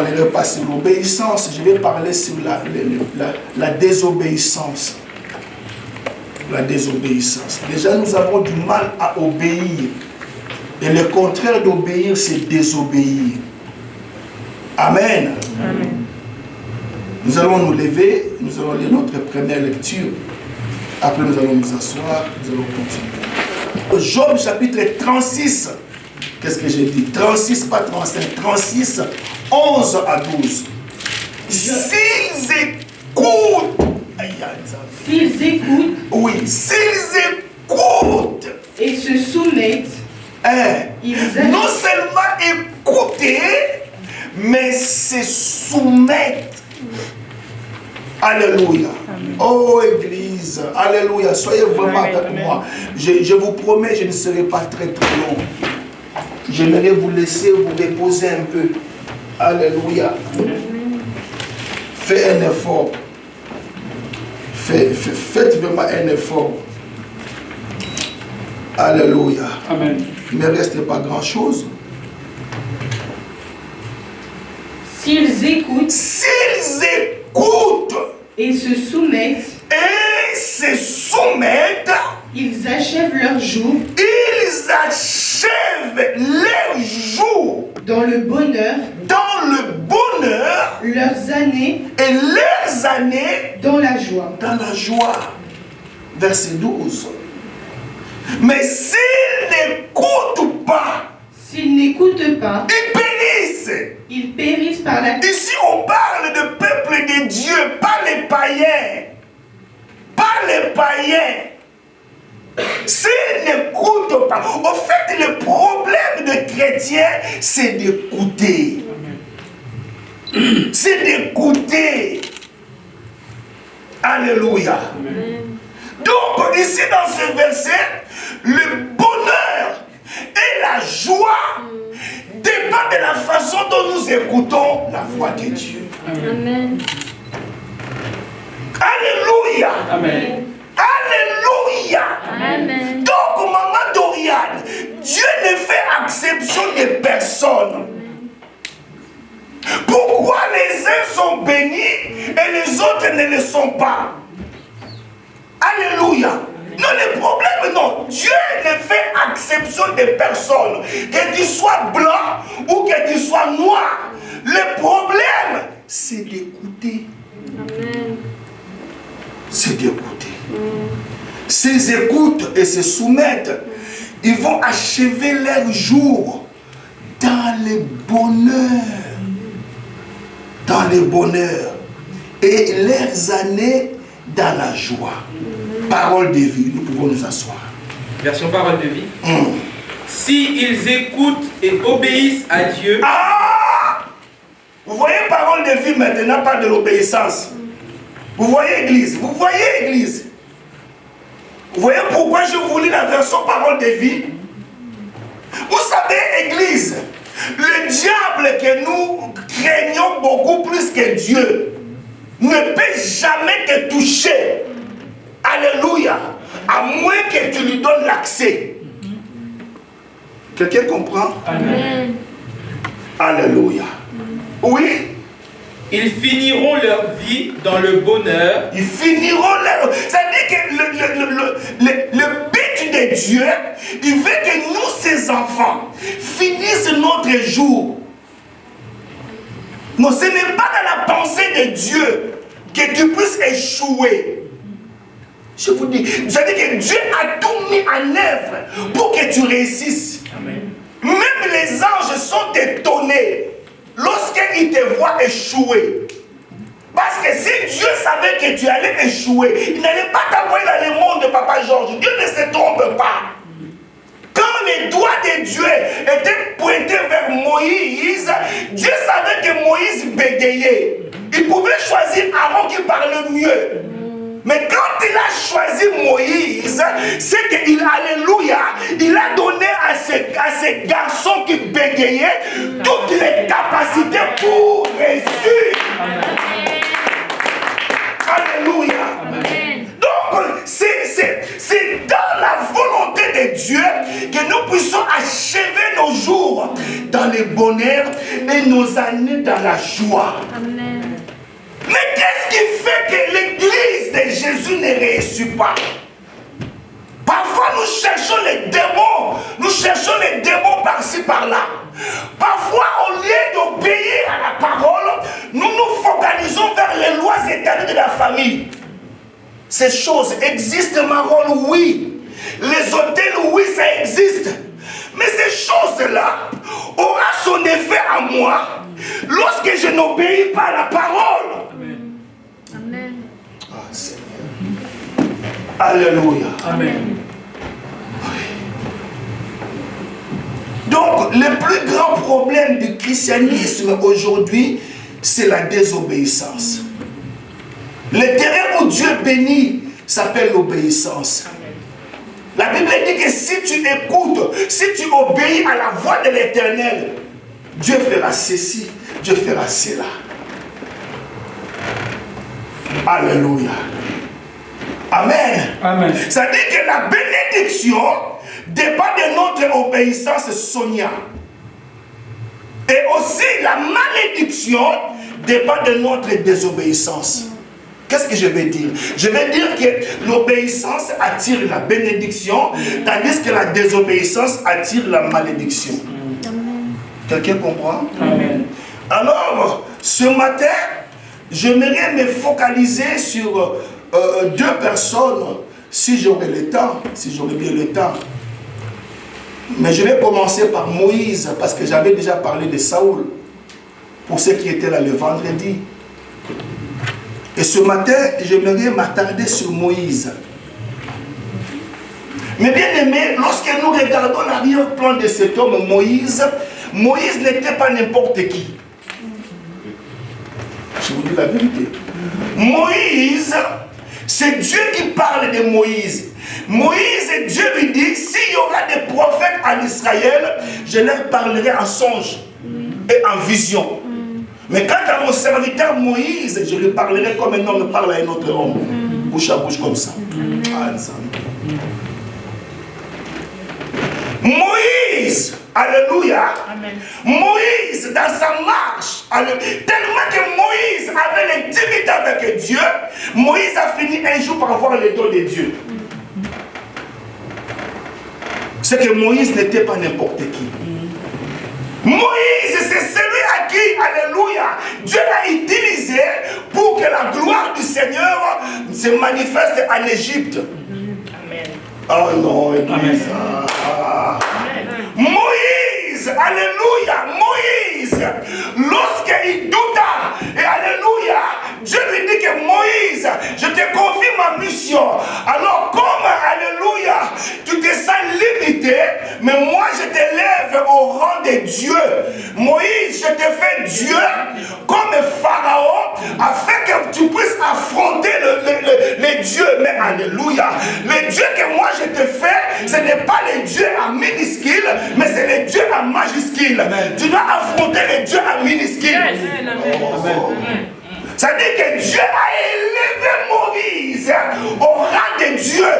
parlerai pas sur l'obéissance, je vais parler sur la désobéissance. La désobéissance. Déjà, nous avons du mal à obéir. Et le contraire d'obéir, c'est désobéir. Amen. Amen. Nous allons nous lever, nous allons lire notre première lecture. Après, nous allons nous asseoir, nous allons continuer. Job chapitre 36. Qu'est-ce que j'ai dit? 36, pas 35. 36, 11 à 12. S'ils écoutent. S'ils écoutent. Oui, s'ils écoutent. Et se soumettent. Non seulement écouter, mais se soumettre. Alléluia. Amen. Oh Église, alléluia. Soyez vraiment avec moi. Je vous promets, je ne serai pas très long. J'aimerais vous laisser vous reposer un peu. Alléluia. Faites un effort. Faites vraiment un effort. Alléluia. Amen. Il ne me reste pas grand-chose. S'ils écoutent. S'ils écoutent. Et se soumettent. Et se soumettent. Ils achèvent leur jour. Ils achèvent leur jour. Dans le bonheur. Dans le bonheur. Leurs années. Et leurs années. Dans la joie. Dans la joie. Verset 12. Mais s'ils n'écoutent pas. S'ils n'écoutent pas. Ils périssent. Ils périssent par la... Ici on parle de peuple de Dieu, pas les païens. Pas les païens. S'ils n'écoutent pas. En fait, le problème des chrétiens, c'est d'écouter. C'est d'écouter. Alléluia. Amen. Donc, ici dans ce verset, le bonheur et la joie dépendent de la façon dont nous écoutons la voix de Dieu. Amen. Alléluia. Amen. Alléluia. Amen. Donc, maman Doriane, Dieu ne fait exception de personne. Pourquoi les uns sont bénis et les autres ne le sont pas? Alléluia. Non, le problème, non. Dieu ne fait exception de personne. Que tu sois blanc ou que tu sois noir. Le problème, c'est d'écouter. Amen. C'est d'écouter. S'ils écoutent et se soumettent, ils vont achever leur jour dans le bonheur. Dans le bonheur. Et leurs années dans la joie. Parole de vie, nous pouvons nous asseoir. Version parole de vie. S'ils écoutent et obéissent à Dieu. Ah! Vous voyez parole de vie maintenant, pas de l'obéissance. Vous voyez Église? Vous voyez Église? Vous voyez pourquoi je vous lis la version parole de vie? Vous savez Église, le diable que nous craignons beaucoup plus que Dieu ne peut jamais te toucher. Alléluia. À moins que tu lui donnes l'accès. Quelqu'un comprend? Amen. Alléluia. Oui. Ils finiront leur vie dans le bonheur. Ils finiront leur... C'est-à-dire que le but de Dieu, il veut que nous, ses enfants, finissent notre jour. Non, ce n'est pas dans la pensée de Dieu que tu puisses échouer. Je vous dis, c'est-à-dire que Dieu a tout mis en œuvre pour que tu réussisses. Amen. Même les anges sont étonnés lorsqu'ils te voient échouer. Parce que si Dieu savait que tu allais échouer, il n'allait pas t'envoyer dans le monde de Papa Georges. Dieu ne se trompe pas. Quand les doigts de Dieu étaient pointés vers Moïse, Dieu savait que Moïse bégayait. Il pouvait choisir Aaron qui parlait mieux. Mais quand il a choisi Moïse, c'est qu'il, alléluia, il a donné à ces garçons qui bégayaient toutes les capacités pour réussir. Alléluia. Amen. Donc, c'est dans la volonté de Dieu que nous puissions achever nos jours dans le bonheur et nos années dans la joie. Amen. Mais qu'est-ce qui fait que l'église de Jésus ne réussit pas? Parfois nous cherchons les démons par-ci par-là. Parfois au lieu d'obéir à la parole, nous nous focalisons vers les lois éternelles de la famille. Ces choses existent, Marolle, oui. Les hôtels, oui, ça existe. Mais ces choses-là auront son effet à moi lorsque je n'obéis pas à la parole. Amen. Ah, Seigneur. Alléluia. Amen. Donc, le plus grand problème du christianisme aujourd'hui, c'est la désobéissance. Le terrain où Dieu bénit s'appelle l'obéissance. La Bible dit que si tu écoutes, si tu obéis à la voix de l'Éternel, Dieu fera ceci, Dieu fera cela. Alléluia. Amen. Amen. Ça dit que la bénédiction dépend de notre obéissance, Sonia. Et aussi la malédiction dépend de notre désobéissance. Qu'est-ce que je vais dire? Je vais dire que l'obéissance attire la bénédiction, tandis que la désobéissance attire la malédiction. Amen. Quelqu'un comprend? Amen. Alors, ce matin, j'aimerais me focaliser sur deux personnes, si j'aurais le temps, si j'aurais bien le temps. Mais je vais commencer par Moïse, parce que j'avais déjà parlé de Saoul, pour ceux qui étaient là le vendredi. Et ce matin, j'aimerais m'attarder sur Moïse. Mais bien aimé, lorsque nous regardons l'arrière-plan de cet homme, Moïse, Moïse n'était pas n'importe qui. Je vous dis la vérité. Moïse, c'est Dieu qui parle de Moïse. Moïse, Dieu lui dit, s'il y aura des prophètes en Israël, je leur parlerai en songe et en vision. Mais quant à mon serviteur Moïse, je lui parlerai comme un homme parle à un autre homme. Bouche à bouche comme ça. Moïse, alléluia. Amen. Moïse, dans sa marche, tellement que Moïse avait l'intimité avec Dieu, Moïse a fini un jour par voir le dos de Dieu. C'est que Moïse n'était pas n'importe qui. Moïse, c'est celui à qui, alléluia, Dieu l'a utilisé pour que la gloire du Seigneur se manifeste en Égypte. Amen. Oh non, Église. Moïse, alléluia, Moïse, lorsqu'il douta, et alléluia, Dieu lui dit que Moïse, je te confie ma mission. Alors comme, alléluia, tu te sens limité, mais moi je t'élève au rang de Dieu. Moïse, je te fais Dieu comme Pharaon, afin que tu puisses affronter les dieux. Mais alléluia, le Dieu que moi je te fais, ce n'est pas le Dieu en minuscule, mais c'est le Dieu en majuscule. Amen. Tu dois affronter le Dieu en minuscule. Yes. Oh. Ça dit que Dieu a élevé Moïse au rang de Dieu.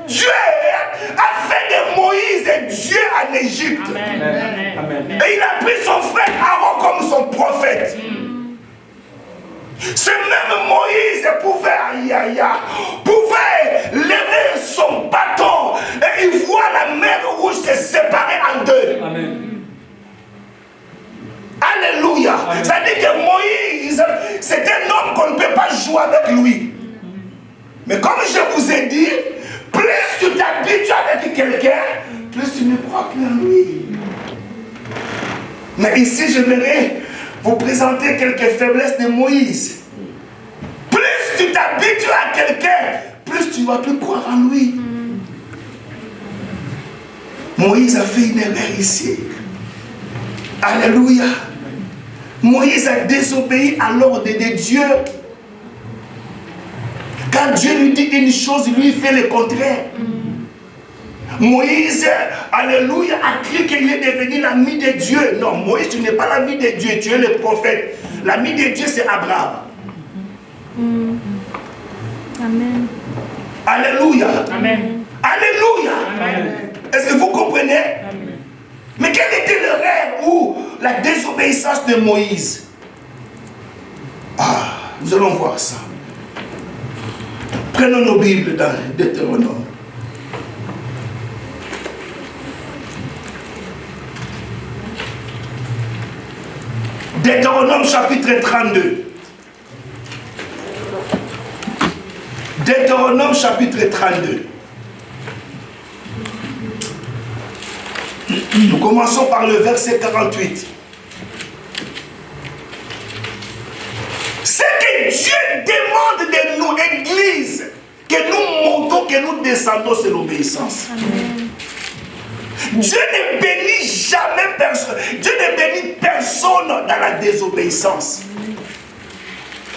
Dieu a fait de Moïse Dieu en Égypte. Et il a pris son frère Aaron comme son prophète. Ce même Moïse pouvait lever son bâton et il voit la mer rouge se séparer en deux. Amen. Alléluia. Ça dit que Moïse, c'est un homme qu'on ne peut pas jouer avec lui. Mais comme je vous ai dit, plus tu t'habitues avec quelqu'un, plus tu ne crois plus en lui. Mais ici, j'aimerais vous présenter quelques faiblesses de Moïse. Plus tu t'habitues à quelqu'un, plus tu ne vas plus croire en lui. Moïse a fait une erreur ici. Alléluia. Moïse a désobéi à l'ordre de Dieu. Quand Dieu lui dit une chose, lui fait le contraire. Moïse, alléluia, a cru qu'il est devenu l'ami de Dieu. Non, Moïse, tu n'es pas l'ami de Dieu, tu es le prophète. L'ami de Dieu, c'est Abraham. Amen. Alléluia. Amen. Alléluia. Amen. Est-ce que vous comprenez? Amen. Mais quel était le rêve? désobéissance de Moïse. Ah, nous allons voir ça. Prenons nos Bibles dans Deutéronome. Deutéronome chapitre 32. Deutéronome chapitre 32. Nous commençons par le verset 48. Ce que Dieu demande de nous, Église, que nous montons, que nous descendons, c'est l'obéissance. Dieu ne bénit jamais personne. Dieu ne bénit personne dans la désobéissance.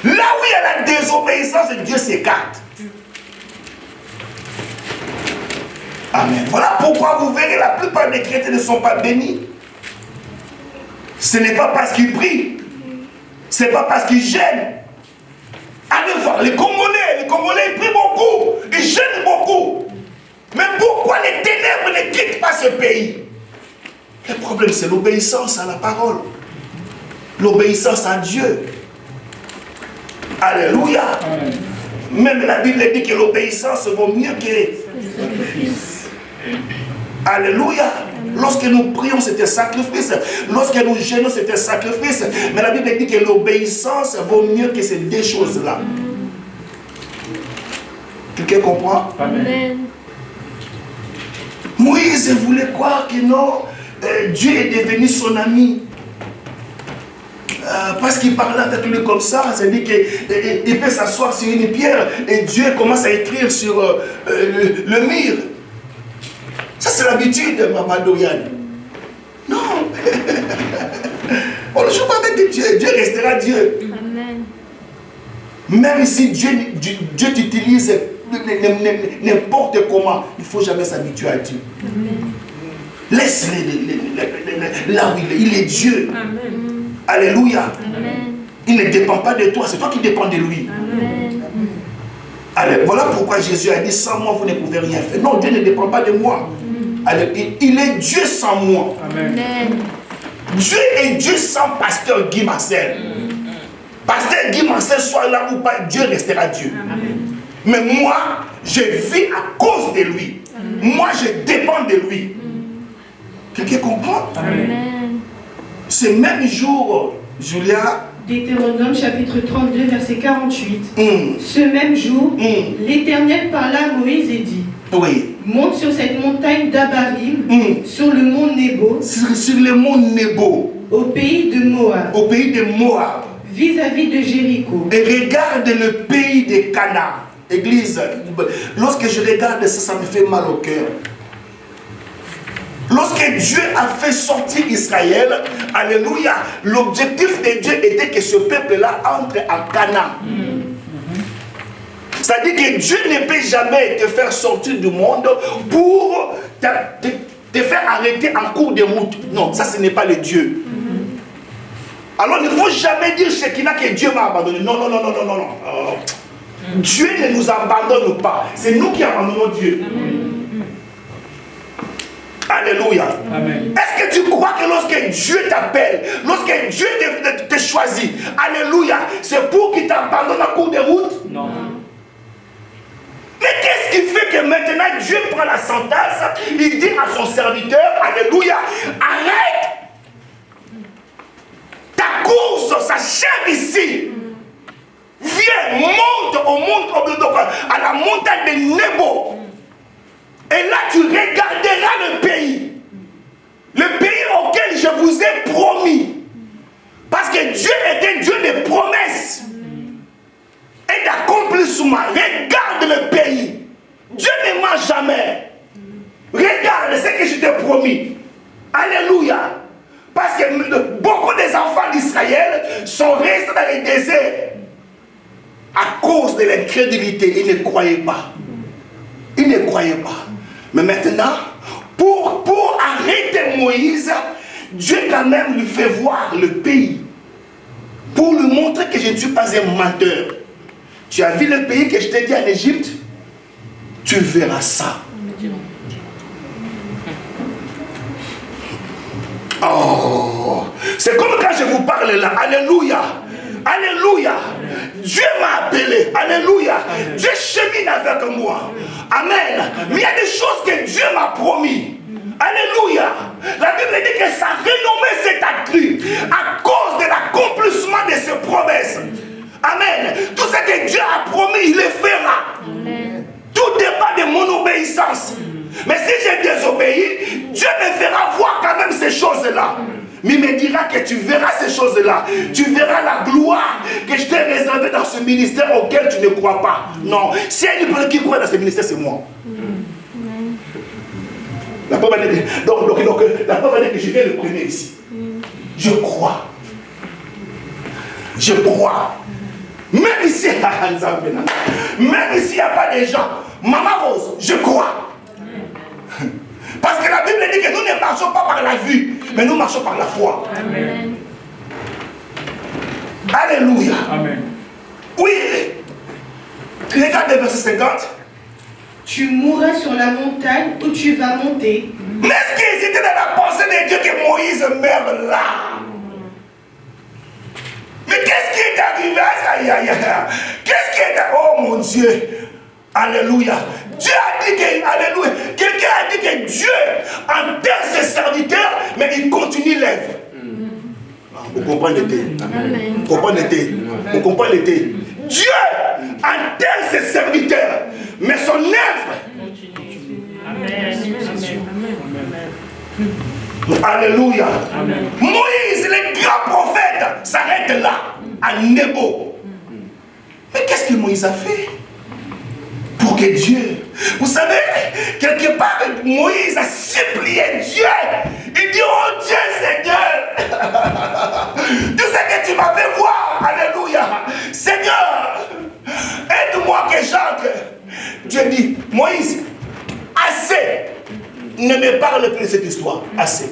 Là où il y a la désobéissance, Dieu s'écarte. Amen. Voilà pourquoi vous verrez la plupart des chrétiens ne sont pas bénis. Ce n'est pas parce qu'ils prient. Ce n'est pas parce qu'ils gênent. Allez voir les Congolais ils prient beaucoup. Ils gênent beaucoup. Mais pourquoi les ténèbres ne quittent pas ce pays? Le problème, c'est l'obéissance à la parole. L'obéissance à Dieu. Alléluia. Amen. Même la Bible dit que l'obéissance vaut mieux que le sacrifice. Alléluia. Lorsque nous prions, c'était sacrifice. Lorsque nous gênons, c'était sacrifice. Mais la Bible dit que l'obéissance vaut mieux que ces deux choses-là. Quelqu'un comprend? Amen. Moïse voulait croire que non, Dieu est devenu son ami. Parce qu'il parlait avec lui comme ça, ça dit qu'il peut s'asseoir sur une pierre et Dieu commence à écrire sur le mur. Ça c'est l'habitude de Mamadou Yann. Non. On ne joue pas avec Dieu, Dieu restera Dieu. Amen. Même si Dieu t'utilise n'importe comment, il ne faut jamais s'habituer à Dieu. Laisse-le là où il est Dieu. Amen. Alléluia. Amen. Il ne dépend pas de toi, c'est toi qui dépends de lui. Amen. Allez, voilà pourquoi Jésus a dit, sans moi vous ne pouvez rien faire. Non, Dieu ne dépend pas de moi. Allez, il est Dieu sans moi. Amen. Dieu est Dieu sans pasteur Guy Marcel. Pasteur Guy Marcel soit là ou pas, Dieu restera Dieu. Amen. Mais moi, je vis à cause de lui. Amen. Moi, je dépends de lui. Quelqu'un comprend? Amen. Ce même jour, Julia. Deutéronome chapitre 32, verset 48. Ce même jour, l'Éternel parla à Moïse et dit, oui. Monte sur cette montagne d'Abarim, sur le mont Nebo. Sur le mont Nebo. Au pays de Moab. Au pays de Moab. Vis-à-vis de Jéricho. Et regarde le pays de Canaan. Église, lorsque je regarde ça, ça me fait mal au cœur. Lorsque Dieu a fait sortir Israël, alléluia, l'objectif de Dieu était que ce peuple-là entre en Canaan. C'est-à-dire que Dieu ne peut jamais te faire sortir du monde pour te faire arrêter en cours de route. Non, ça ce n'est pas le Dieu. Alors il ne faut jamais dire chez Kina que Dieu m'a abandonné. Non, non, non, non, non, non, non. Dieu ne nous abandonne pas. C'est nous qui abandonnons Dieu. Alléluia. Est-ce que tu crois que lorsque Dieu t'appelle, lorsque Dieu te choisit, alléluia, c'est pour qu'il t'abandonne en cours de route? Non. Mais qu'est-ce qui fait que maintenant Dieu prend la sentence, il dit à son serviteur, alléluia, arrête ta course, s'achève ici. Viens, monte à la montagne de Nebo. Et là, tu regarderas le pays. Le pays auquel je vous ai promis. Parce que Dieu est un Dieu de promesses. Et d'accomplissement. Regarde le pays. Dieu ne ment jamais. Regarde ce que je t'ai promis. Alléluia. Parce que beaucoup des enfants d'Israël sont restés dans le désert. À cause de l'incrédulité. Ils ne croyaient pas. Ils ne croyaient pas. Mais maintenant, pour arrêter Moïse, Dieu quand même lui fait voir le pays. Pour lui montrer que je ne suis pas un menteur. Tu as vu le pays que je t'ai dit en Égypte? Tu verras ça. Oh, C'est comme quand je vous parle là. Alléluia. Alléluia. Dieu m'a appelé. Alléluia. Dieu chemine avec moi. Amen. Mais il y a des choses que Dieu m'a promis. Alléluia. La Bible dit que sa renommée s'est accrue à cause de l'accomplissement de ses promesses. Amen. Tout ce que Dieu a promis, il le fera. Amen. Tout dépend de mon obéissance. Mais si j'ai désobéi, Dieu me fera voir quand même ces choses-là. Mais il me dira que tu verras ces choses-là. Tu verras la gloire que je t'ai réservée dans ce ministère auquel tu ne crois pas. Non. Si il y a une personne qui croit dans ce ministère, c'est moi. La preuve est que je viens le premier ici. Je crois. Je crois. Même ici, même ici, il n'y a pas de gens. Maman Rose, je crois. Parce que la Bible dit que nous ne marchons pas par la vue, mais nous marchons par la foi. Amen. Alléluia. Amen. Oui. Regarde le verset 50. Tu mourras sur la montagne où tu vas monter. Mais est-ce que c'était dans la pensée de Dieu que Moïse meurt là? Mais qu'est-ce qui est arrivé? Aïe, aïe, aïe. Qu'est-ce qui est arrivé? Oh mon Dieu. Alléluia. Dieu a dit que, alléluia, quelqu'un a dit que Dieu enterre ses serviteurs, mais il continue l'œuvre. Vous comprenez? Vous comprenez? Vous comprenez? Dieu enterre ses serviteurs, mais son œuvre continue. Amen. Alléluia. Amen. Moïse, le grand prophète, s'arrête là, à Nebo. Mais qu'est-ce que Moïse a fait pour que Dieu... Vous savez, quelque part, Moïse a supplié Dieu. Il dit, oh Dieu Seigneur, tout ce que tu m'as fait voir, alléluia. Seigneur, aide-moi que j'entre. Dieu dit, Moïse, assez. Ne me parle plus de cette histoire. Assez.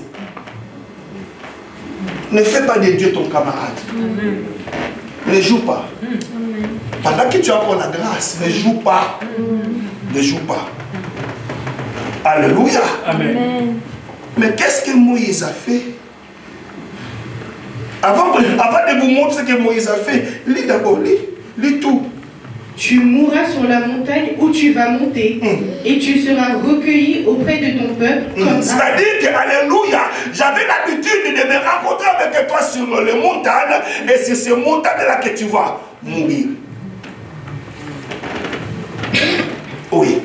Ne fais pas de Dieu ton camarade. Amen. Ne joue pas. Amen. Pendant que tu as encore la grâce, ne joue pas. Ne joue pas. Alléluia. Amen. Mais qu'est-ce que Moïse a fait? Avant de vous montrer ce que Moïse a fait, lis d'abord, lis tout. Tu mourras sur la montagne où tu vas monter et tu seras recueilli auprès de ton peuple. C'est-à-dire que, alléluia, j'avais l'habitude de me rencontrer avec toi sur les montagnes et c'est ces montagnes-là que tu vas mourir. Oui.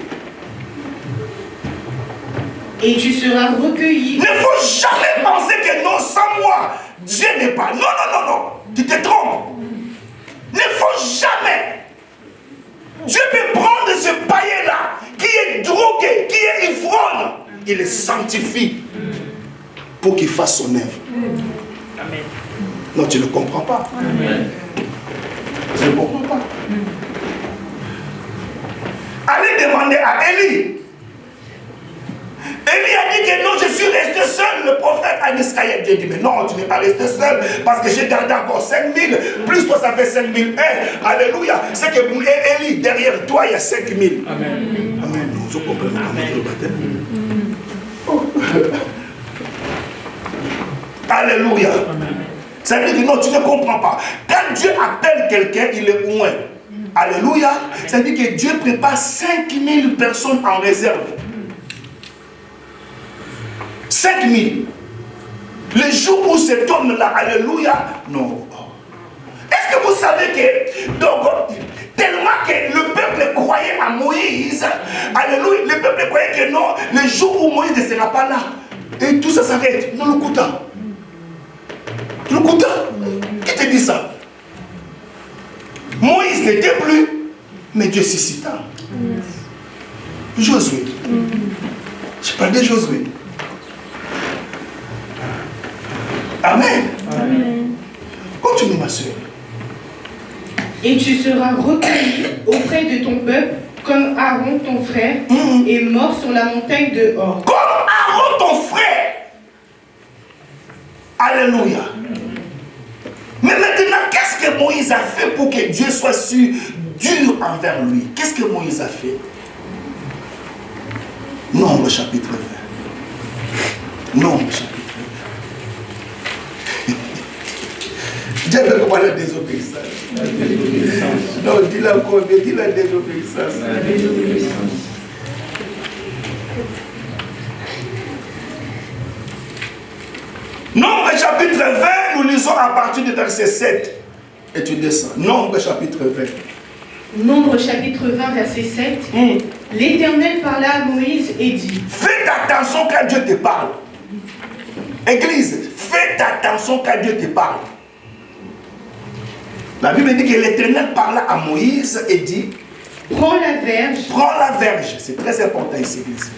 Et tu seras recueilli. Il ne faut jamais penser que non, sans moi, Dieu n'est pas. Non, non, non, non. Tu te trompes. Il ne faut jamais. Dieu peut prendre ce païen-là, qui est drogué, qui est ivrogne, il le sanctifie pour qu'il fasse son œuvre. Amen. Non, tu ne comprends pas. Amen. Tu ne comprends pas. Allez demander à Élie. Élie a dit que non, je suis resté seul, le prophète en Israël. Dieu dit, mais non, tu n'es pas resté seul, parce que j'ai gardé encore 5000, plus toi ça fait 5001. Alléluia. C'est que Élie, derrière toi, il y a 5000. Amen. Amen. Vous comprenez le baptême? Alléluia. Ça veut dire que non, tu ne comprends pas. Quand Dieu appelle quelqu'un, il est loin. Alléluia. Ça veut dire que Dieu prépare 5000 personnes en réserve. 5000. Le jour où cet homme-là, alléluia, non. Est-ce que vous savez que, donc, tellement que le peuple croyait à Moïse, alléluia, le peuple croyait que non, le jour où Moïse ne sera pas là, et tout ça s'arrête. Non, le Kouta. Le Kouta. Qui te dit ça? Moïse n'était plus, mais Dieu suscita. Josué. Je parle de Josué. Amen. Amen. Continue, ma soeur. Et tu seras recueilli auprès de ton peuple comme Aaron, ton frère, est mort sur la montagne de Hor. Comme Aaron, ton frère. Alléluia. Mais maintenant, qu'est-ce que Moïse a fait pour que Dieu soit si dur envers lui? Qu'est-ce que Moïse a fait? Nombre chapitre 20. Nombre chapitre 20. J'aime comment la désobéissance. Non, dis-la encore, mais dis la désobéissance. Nombre chapitre 20, nous lisons à partir du verset 7. Et tu descends. Nombre chapitre 20. Nombre chapitre 20, verset 7. L'Éternel parla à Moïse et dit. Faites attention quand Dieu te parle. Église, faites attention quand Dieu te parle. La Bible dit que l'Éternel parla à Moïse et dit. Prends la verge. Prends la verge. C'est très important ici, église.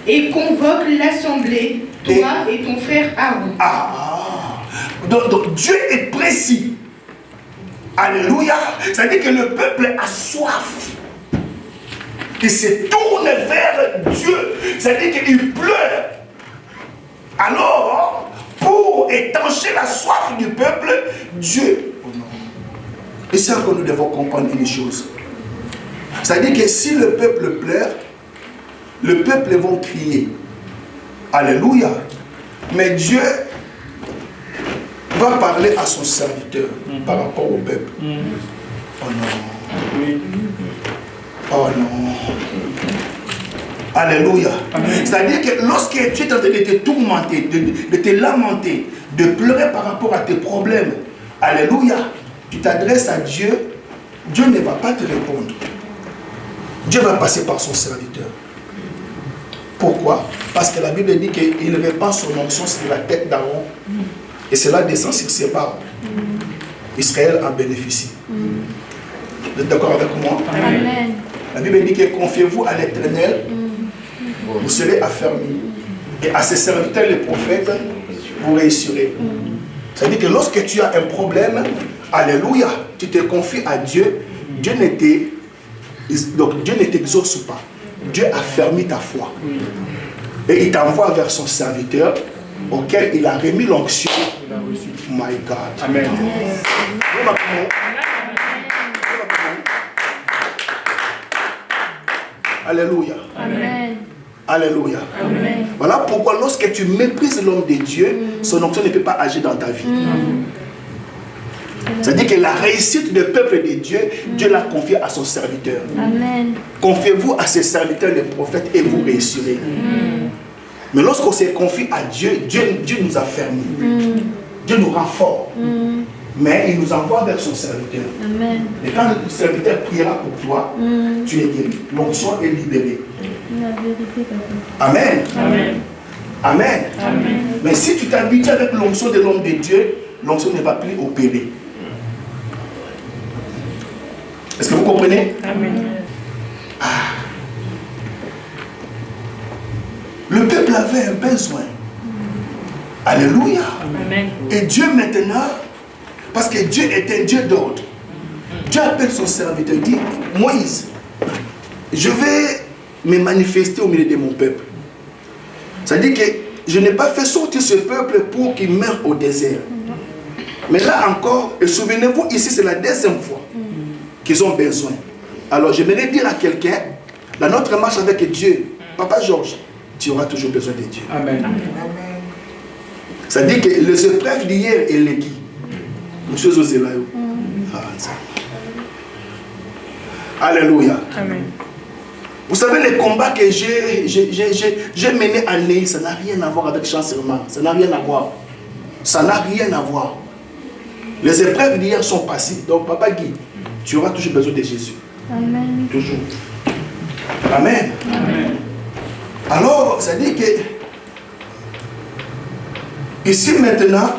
Et convoque l'assemblée, toi et ton frère Aaron. Donc Dieu est précis. Alléluia. Ça veut dire que le peuple a soif. Il se tourne vers Dieu. Ça veut dire qu'il pleure. Alors, pour étancher la soif du peuple, Dieu. Et c'est encore nous devons comprendre une chose. Ça veut dire que si le peuple pleure, le peuple va crier. Alléluia. Mais Dieu va parler à son serviteur par rapport au peuple. Oh non. Oh non. Alléluia. C'est-à-dire que lorsque tu es en train de te tourmenter, de te lamenter, de pleurer par rapport à tes problèmes, alléluia, tu t'adresses à Dieu, Dieu ne va pas te répondre. Dieu va passer par son serviteur. Pourquoi? Parce que la Bible dit qu'il répand son onction sur la tête d'Aaron et cela descend sur ses barbes. Israël en bénéficie. Vous êtes d'accord avec moi? Amen. La Bible dit que confiez-vous à l'Éternel, vous serez affermis. Et à ses serviteurs, les prophètes, vous réussirez. C'est-à-dire que lorsque tu as un problème, alléluia, tu te confies à Dieu, Dieu ne t'exauce pas. Dieu a fermé ta foi. Et il t'envoie vers son serviteur auquel il a remis l'onction. My God. Amen. Alléluia. Amen. Alléluia. Amen. Voilà pourquoi lorsque tu méprises l'homme de Dieu, son onction ne peut pas agir dans ta vie. C'est-à-dire que la réussite du peuple de Dieu, Dieu l'a confiée à son serviteur. Amen. Confiez-vous à ses serviteurs, les prophètes, et vous réussirez. Mais lorsqu'on se confie à Dieu, Dieu nous a fermés. Dieu nous rend forts. Mais il nous envoie vers son serviteur. Amen. Et quand le serviteur priera pour toi, tu es guéri. L'onction est libérée. La vérité, Amen. Amen. Amen. Amen. Mais si tu t'habitues avec l'onction de l'homme de Dieu, l'onction ne va plus opérer. Est-ce que vous comprenez? Amen. Le peuple avait un besoin. Alléluia. Amen. Et Dieu maintenant, parce que Dieu est un Dieu d'ordre, Dieu appelle son serviteur, il dit, Moïse, je vais me manifester au milieu de mon peuple. C'est-à-dire que je n'ai pas fait sortir ce peuple pour qu'il meure au désert. Mais là encore, et souvenez-vous, ici c'est la deuxième fois qu'ils ont besoin. Alors j'aimerais dire à quelqu'un, dans notre marche avec Dieu, Papa Georges, tu auras toujours besoin de Dieu. Amen. C'est-à-dire que les épreuves d'hier et les qui? Monsieur Zozelayo. Alléluia. Amen. Vous savez, les combats que j'ai menés à Néhi, ça n'a rien à voir avec chancellement. Ça n'a rien à voir. Ça n'a rien à voir. Les épreuves d'hier sont passées. Donc, Papa Guy, tu auras toujours besoin de Jésus. Amen. Toujours. Amen. Amen. Alors, ça dit que ici maintenant,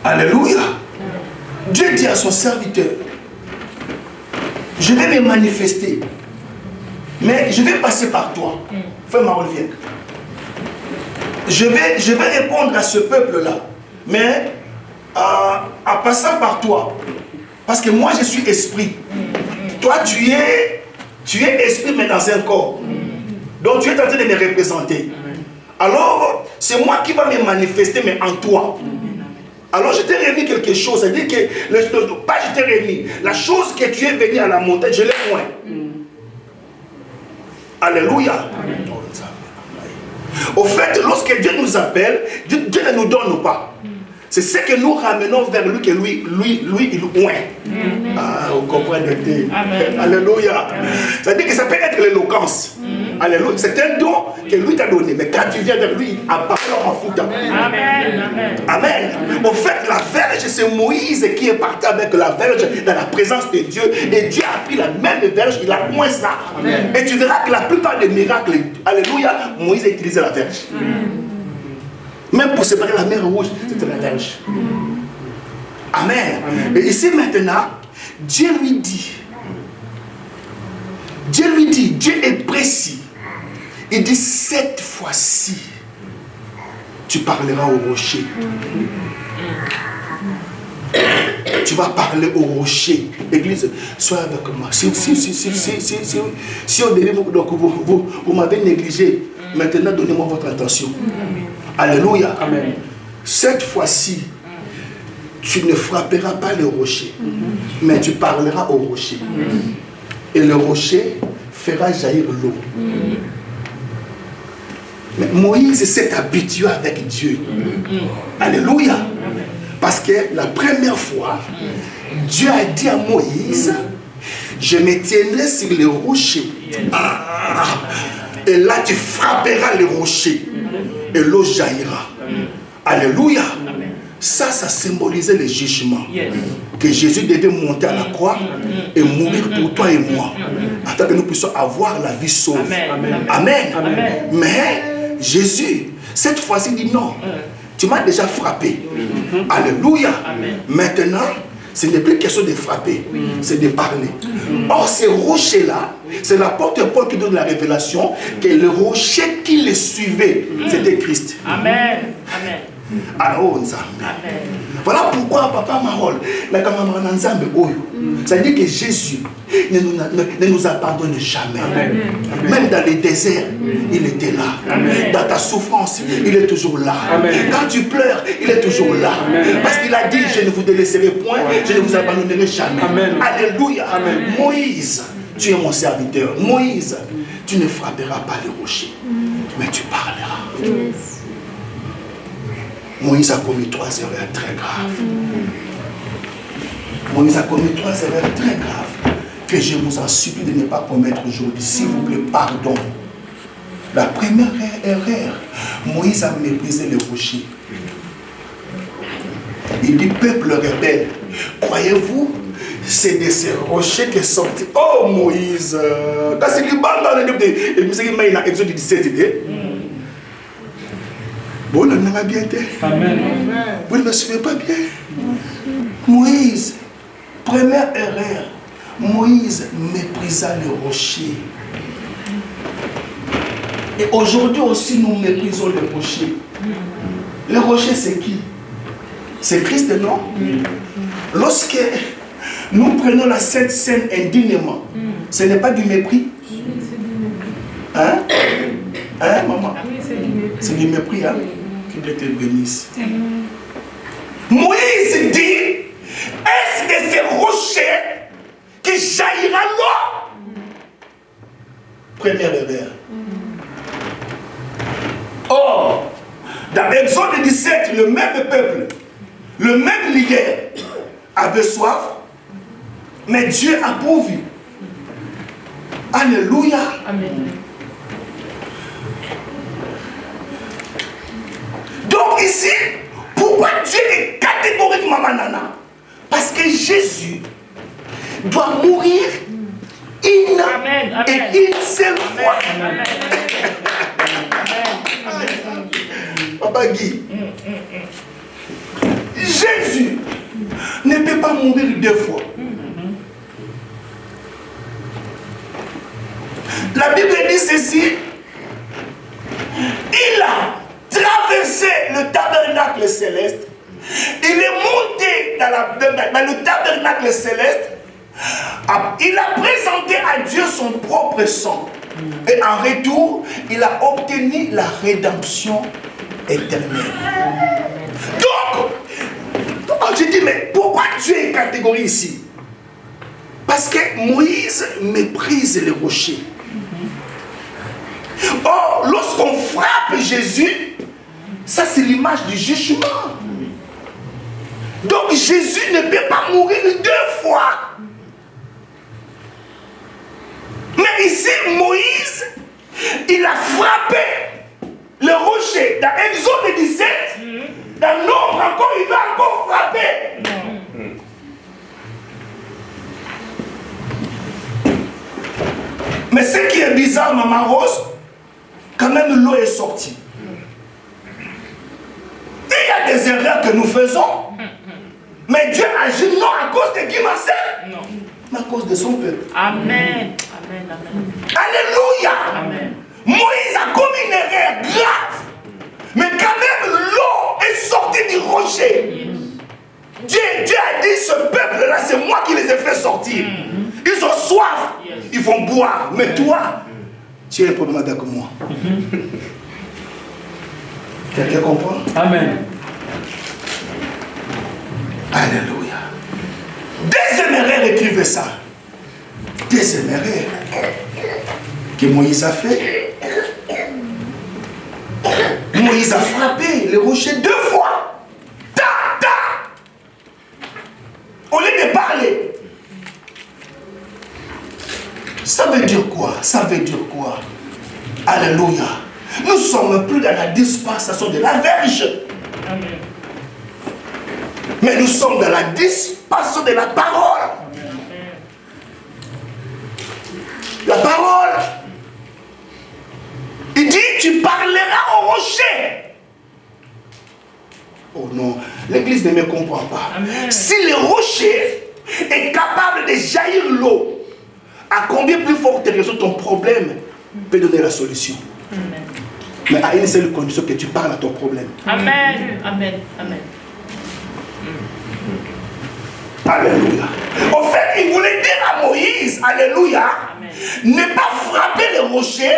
alléluia, Dieu dit à son serviteur, je vais me manifester, mais je vais passer par toi. Fais ma revienne. Je vais répondre à ce peuple-là, mais en passant par toi, parce que moi je suis esprit. Toi tu es esprit mais dans un corps. Donc tu es en train de me représenter. Alors c'est moi qui va me manifester mais en toi. Alors je t'ai remis quelque chose. C'est-à-dire que, pas je t'ai remis, la chose que tu es venu à la montagne, je l'ai moins. Alléluia. Au fait, lorsque Dieu nous appelle, Dieu ne nous donne pas. C'est ce que nous ramenons vers lui, que lui, il oint. Ah, vous comprenez? Alléluia. C'est-à-dire que ça peut être l'éloquence. Alléluia. C'est un don que lui t'a donné. Mais quand tu viens vers lui, il apparaît en foutant. Amen. En fait, la verge, c'est Moïse qui est parti avec la verge dans la présence de Dieu. Et Dieu a pris la même verge, il a oint ça. Et tu verras que la plupart des miracles, alléluia, Moïse a utilisé la verge. Même pour séparer la mer rouge, c'était la verge. Amen. Et ici maintenant, Dieu lui dit, Dieu est précis. Il dit, cette fois-ci, tu parleras au rocher. Tu vas parler au rocher. Église, sois avec moi. Si au début, donc vous m'avez négligé, maintenant donnez-moi votre attention. Alléluia. Amen. Cette fois-ci, tu ne frapperas pas le rocher, mais tu parleras au rocher. Et le rocher fera jaillir l'eau. Mais Moïse s'est habitué avec Dieu. Alléluia. Parce que la première fois, Dieu a dit à Moïse, je me tiendrai sur le rocher. Et là, tu frapperas le rocher. Et l'eau jaillira. Alléluia. Ça symbolisait le jugement. Que Jésus devait monter à la croix et mourir pour toi et moi. Afin que nous puissions avoir la vie sauve. Amen. Mais Jésus, cette fois-ci, dit non. Tu m'as déjà frappé. Alléluia. Maintenant, ce n'est plus question de frapper, c'est de parler. Or, ces rochers-là, c'est l'apôtre Paul qui donne la révélation que le rocher qui les suivait, c'était Christ. Amen. Voilà pourquoi Papa Marol, ça veut dire que Jésus ne nous abandonne jamais. Même dans les déserts, il était là. Dans ta souffrance, il est toujours là. Quand tu pleures, il est toujours là. Parce qu'il a dit, je ne vous délaisserai point, je ne vous abandonnerai jamais. Alléluia. Moïse, tu es mon serviteur. Moïse, tu ne frapperas pas le rocher, mais tu parleras. Moïse a commis 3 erreurs très graves. Moïse a commis 3 erreurs très graves que je vous en supplie de ne pas commettre aujourd'hui. S'il vous plaît, pardon. La première erreur, Moïse a méprisé le rocher. Il dit, peuple rebelle, croyez-vous, c'est de ces rochers qui sont sortis. Oh Moïse, quand c'est le banc dans le Exode 17, bon, on n'a pas bien été. Vous ne me suivez pas bien. Moïse, première erreur, Moïse méprisa le rocher. Et aujourd'hui aussi, nous méprisons le rocher. Le rocher, c'est qui? C'est Christ, non? Lorsque nous prenons la Sainte Seine indignement, ce n'est pas du mépris? Hein? Hein, maman? C'est du mépris, hein? Que Dieu te bénisse. Moïse dit, est-ce que c'est rocher qui jaillira l'eau? Première erreur. Or, dans Exode 17, le même peuple, le même leader avait soif, mais Dieu a pourvu. Alléluia. Amen. Donc ici, pourquoi Dieu est catégoriquement manana? Parce que Jésus doit mourir une et une seule fois. Papa Guy, Jésus ne peut pas mourir 2 fois. La Bible dit ceci, il a traversé le tabernacle céleste, il est monté dans le tabernacle céleste, il a présenté à Dieu son propre sang, et en retour, il a obtenu la rédemption éternelle. Donc, je dis, mais pourquoi Dieu est catégorie ici? Parce que Moïse méprise les rochers. Or, lorsqu'on frappe Jésus, ça c'est l'image du jugement. Donc Jésus ne peut pas mourir 2 fois. Mais ici, Moïse, il a frappé le rocher. Dans Exode 17, dans Nombre encore, il va encore frapper. Mais ce qui est bizarre, Maman Rose, quand même l'eau est sortie. Il y a des erreurs que nous faisons. Mais Dieu agit non à cause de Guy Marcel, mais à cause de son peuple. Amen. Amen. Amen. Alléluia. Amen. Moïse a commis une erreur grave. Mais quand même l'eau est sortie du rocher. Dieu a dit, ce peuple-là, c'est moi qui les ai fait sortir. Ils ont soif. Ils vont boire. Mais toi, tu as un problème avec moi. Quelqu'un comprend? Amen. Alléluia. Deuxième erreur, écrivez ça. Deuxième erreur que Moïse a fait. Moïse a frappé le rocher 2 fois. Ta, ta. Au lieu de parler. Ça veut dire quoi? Ça veut dire quoi? Alléluia. Nous ne sommes plus dans la dispensation de la Vierge. Amen. Mais nous sommes dans la dispensation de la parole. La parole. Il dit, tu parleras au rocher. Oh non, l'église ne me comprend pas. Amen. Si le rocher est capable de jaillir l'eau, à combien plus forte raison ton problème peut donner la solution? Amen. Mais à une seule condition, que tu parles à ton problème. Amen. Amen. Amen. Alléluia. En fait, il voulait dire à Moïse, alléluia, ne pas frapper le rocher,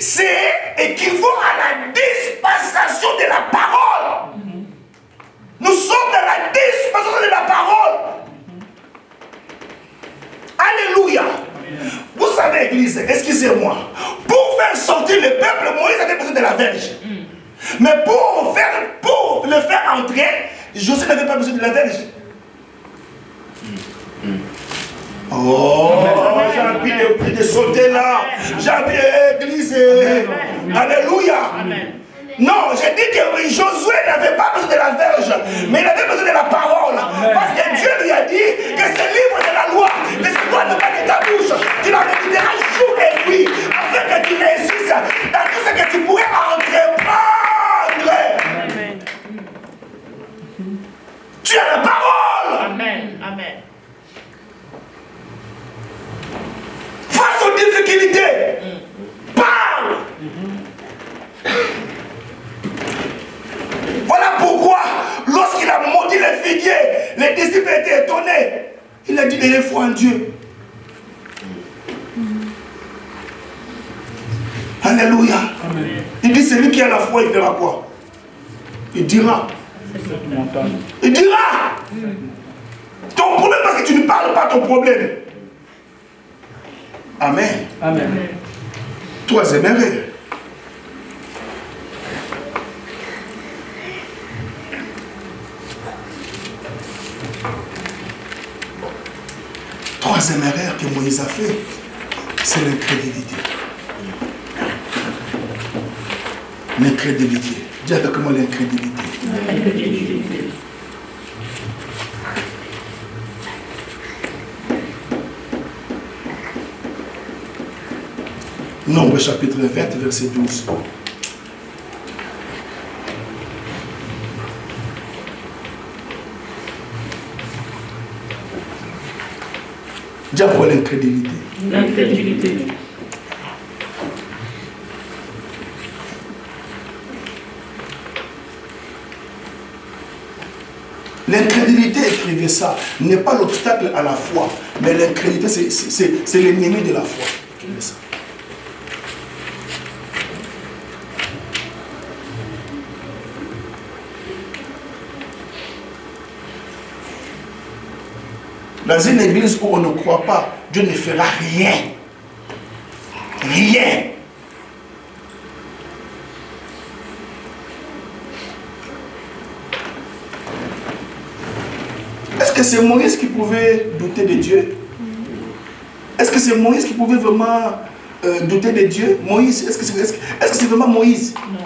c'est équivaut à la dispensation de la parole. Nous sommes dans la dispensation de la parole. Alléluia. Vous savez, église, excusez-moi, pour faire sortir le peuple, Moïse avait besoin de la verge. Mais pour le faire entrer, Josué n'avait pas besoin de la verge. Oh, j'ai envie de sauter là. J'ai envie d'église. Alléluia. Non, j'ai dit que Josué n'avait pas besoin de la verge, mais il avait besoin de la parole. Parce que Dieu lui a dit que ce livre de la loi ne se doit pas de ta bouche. Tu la méditeras jour et nuit, afin que tu réussisses dans tout ce que tu pourrais entreprendre. Amen. Tu as la parole. Amen. Amen. Face aux difficultés, parle. Voilà pourquoi, lorsqu'il a maudit les figuiers, les disciples étaient étonnés. Il a dit de la foi en Dieu. Alléluia. Amen. Il dit, celui qui a la foi, il fera quoi? Il dira. Il dira. Ton problème, parce que tu ne parles pas ton problème. Amen. Amen. Troisième erreur. Troisième erreur que Moïse a fait, c'est l'incrédulité. L'incrédulité. Dis avec moi l'incrédulité. Nombre chapitre 20, verset 12. Dis à quoi l'incrédulité. L'incrédulité. L'incrédulité, écrivez ça, n'est pas l'obstacle à la foi, mais l'incrédulité, c'est l'ennemi de la foi. Écrivez ça. Dans une église où on ne croit pas, Dieu ne fera rien. Rien. que c'est Moïse qui pouvait douter de Dieu? Est-ce que c'est Moïse qui pouvait vraiment douter de Dieu? Moïse, est-ce que c'est vraiment Moïse? Non.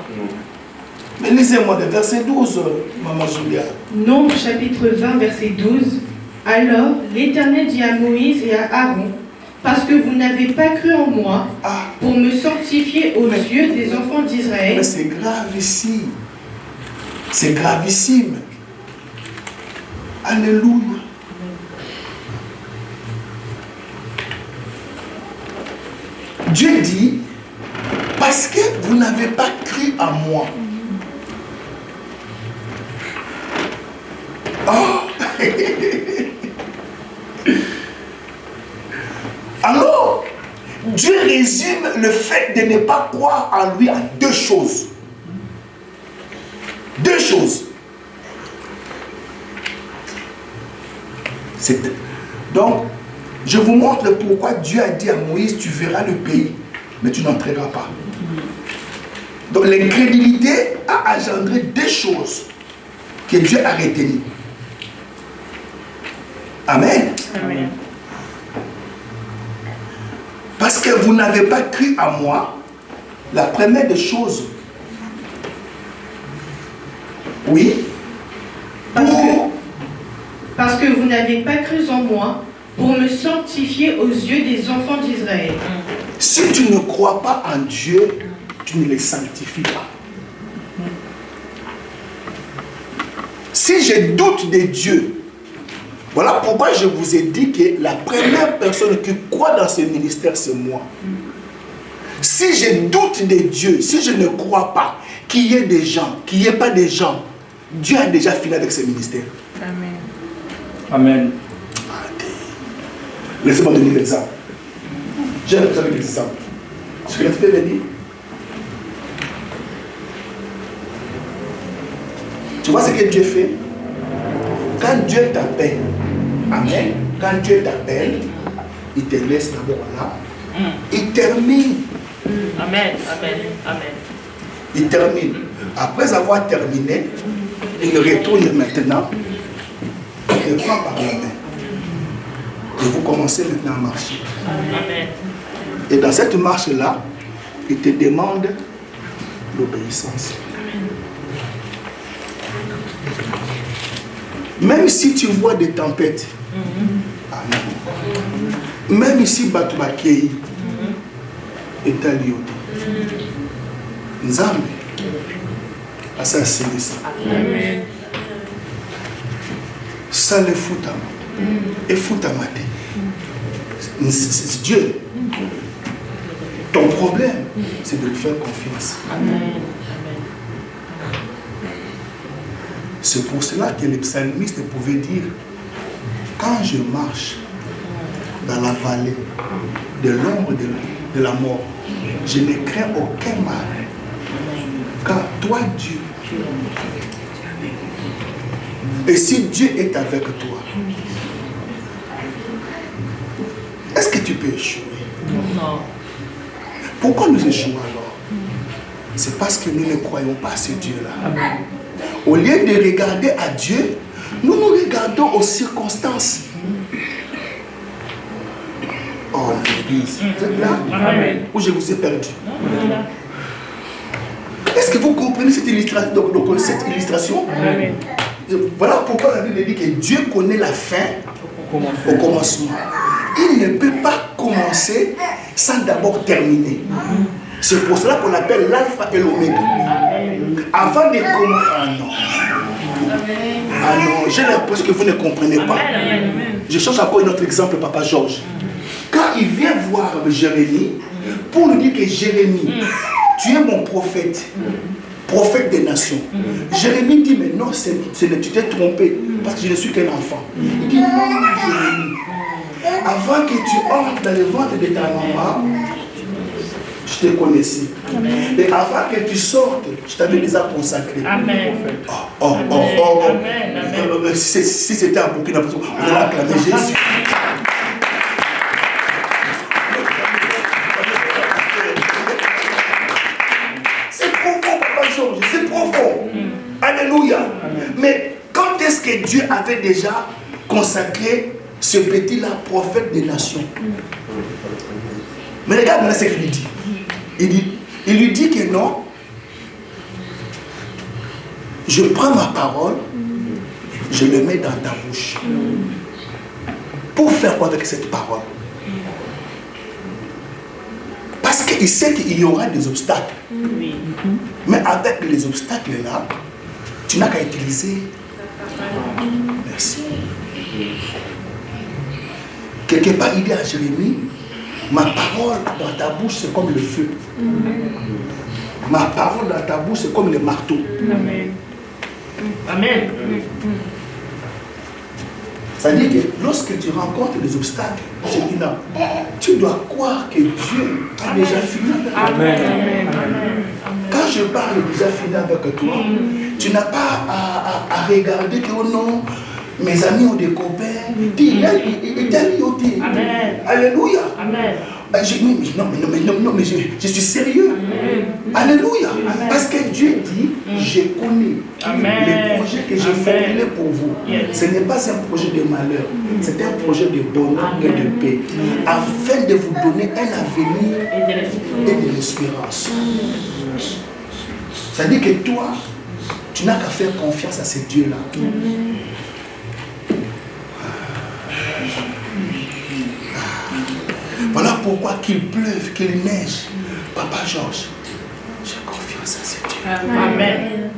Mais lisez-moi le verset 12, Maman Julia. Nombre chapitre 20, verset 12. Alors l'Éternel dit à Moïse et à Aaron, parce que vous n'avez pas cru en moi pour me sanctifier aux yeux des enfants d'Israël. Mais c'est grave ici. C'est gravissime. Alléluia. Dieu dit, parce que vous n'avez pas cru en moi. Oh. Alors, Dieu résume le fait de ne pas croire en lui à deux choses. Deux choses. Donc, je vous montre pourquoi Dieu a dit à Moïse, tu verras le pays, mais tu n'entreras pas. Donc, l'incrédulité a engendré deux choses que Dieu a retenues. Amen. Amen. Parce que vous n'avez pas cru à moi, la première des choses. Oui. Parce que vous n'avez pas cru en moi pour me sanctifier aux yeux des enfants d'Israël. Si tu ne crois pas en Dieu, tu ne les sanctifies pas. Si je doute de Dieu, voilà pourquoi je vous ai dit que la première personne qui croit dans ce ministère, c'est moi. Si je doute de Dieu, si je ne crois pas qu'il y ait des gens, qu'il n'y ait pas des gens, Dieu a déjà fini avec ce ministère. Amen. Amen. Laissez-moi donner l'exemple. J'aime avec l'exemple. Ce que tu peux me dire. Tu vois ce que Dieu fait? Quand Dieu t'appelle, amen, quand Dieu t'appelle, il te laisse d'abord là, il termine. Amen. Amen. Amen. Il termine. Après avoir terminé, il retourne maintenant, il te prend par la main. Et vous commencez maintenant à marcher. Amen. Et dans cette marche-là, il te demande l'obéissance. Même si tu vois des tempêtes, amen. Même si Batubakei est à l'ioté, Nzambe, assassin ça. Amen. Ça le fout à moi. Et fout à ma tête. C'est Dieu. Ton problème, c'est de lui faire confiance. Amen. C'est pour cela que les psalmistes pouvaient dire, quand je marche dans la vallée de l'ombre de la mort, je ne crains aucun mal. Car toi, Dieu, et si Dieu est avec toi, est-ce que tu peux échouer? Non. Pourquoi nous échouons alors? C'est parce que nous ne croyons pas à ce Dieu-là. Au lieu de regarder à Dieu, nous nous regardons aux circonstances. Oh, l'église, vous êtes là? Amen. Ou je vous ai perdu? Est-ce que vous comprenez cette illustration? Donc, cette illustration? Amen. Voilà pourquoi la Bible dit que Dieu connaît la fin au commencement. Il ne peut pas commencer sans d'abord terminer. C'est pour cela qu'on appelle l'alpha et l'oméga. Avant de commencer... Ah non. Ah non, j'ai l'impression que vous ne comprenez pas. Je cherche encore un autre exemple, Papa Georges. Quand il vient voir Jérémie, pour lui dire que Jérémie, tu es mon prophète, prophète des nations. Jérémie dit, mais non, tu t'es trompé, parce que je ne suis qu'un enfant. Il dit, non, Jérémie, avant que tu entres dans le ventre de ta maman, je te connaissais. Et avant que tu sortes, je t'avais déjà consacré. Amen. Oh. Amen. Si c'était un Burkina Faso, on allait acclamer Jésus. C'est profond, Papa Georges, c'est profond. Alléluia. Mais quand est-ce que Dieu avait déjà consacrer ce petit-là prophète des nations. Mais regarde maintenant ce qu'il lui dit. Il lui dit que non, je prends ma parole, je le mets dans ta bouche. Pour faire quoi avec cette parole? Parce qu'il sait qu'il y aura des obstacles. Oui. Mais avec les obstacles là, tu n'as qu'à utiliser. Merci. Quelque part, il dit à Jérémie, ma parole dans ta bouche, c'est comme le feu. Ma parole dans ta bouche, c'est comme le marteau. Amen. Amen. Ça veut dire que lorsque tu rencontres des obstacles, tu dois croire que Dieu a déjà fini avec toi. Amen. Quand je parle déjà fini avec toi, tu n'as pas à regarder que oh non, mes amis ont des copains. Amen. Alléluia. Amen. Non, mais je suis sérieux. Alléluia. Parce que Dieu dit, je connais les projets que j'ai formulés pour vous. Ce n'est pas un projet de malheur, c'est un projet de bonheur et de paix, afin de vous donner un avenir et de l'espérance. Ça veut dire que toi, tu n'as qu'à faire confiance à ce Dieu-là. Voilà pourquoi qu'il pleuve, qu'il neige. Papa Georges, j'ai confiance à ce Dieu. Amen.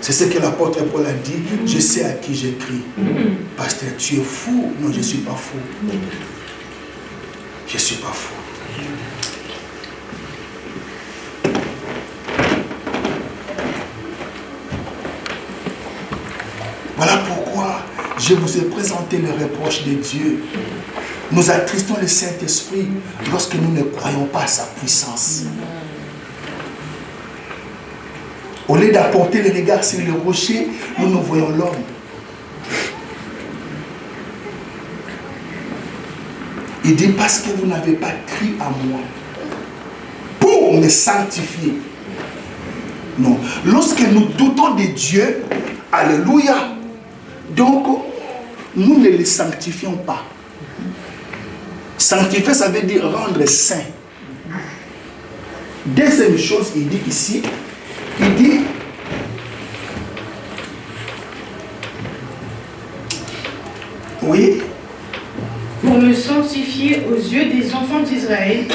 C'est ce que l'apôtre Paul a dit. Je sais à qui j'écris. Pasteur, tu es fou. Non, je ne suis pas fou. Je ne suis pas fou. Voilà pourquoi je vous ai présenté le reproche de Dieu. Nous attristons le Saint-Esprit lorsque nous ne croyons pas à sa puissance. Au lieu d'apporter le regard sur le rocher, nous voyons l'homme. Il dit parce que vous n'avez pas cru à moi pour me sanctifier. Non. Lorsque nous doutons de Dieu, alléluia, donc nous ne le sanctifions pas. Sanctifier, ça veut dire rendre saint. Deuxième chose, il dit ici, il dit, oui, pour me sanctifier aux yeux des enfants d'Israël,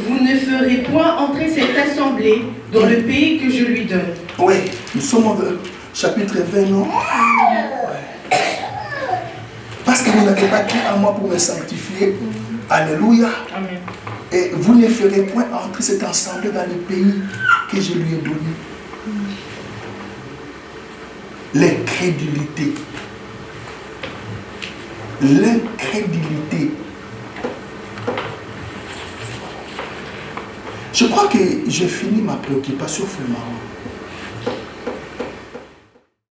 vous ne ferez point entrer cette assemblée dans le pays que je lui donne. Oui, nous sommes au chapitre 20, non? Parce que vous n'avez pas cru à moi pour me sanctifier. Alléluia. Amen. Et vous ne ferez point entrer cette assemblée dans le pays que je lui ai donné. L'incrédulité. L'incrédulité. Je crois que j'ai fini ma préoccupation, frère Marron.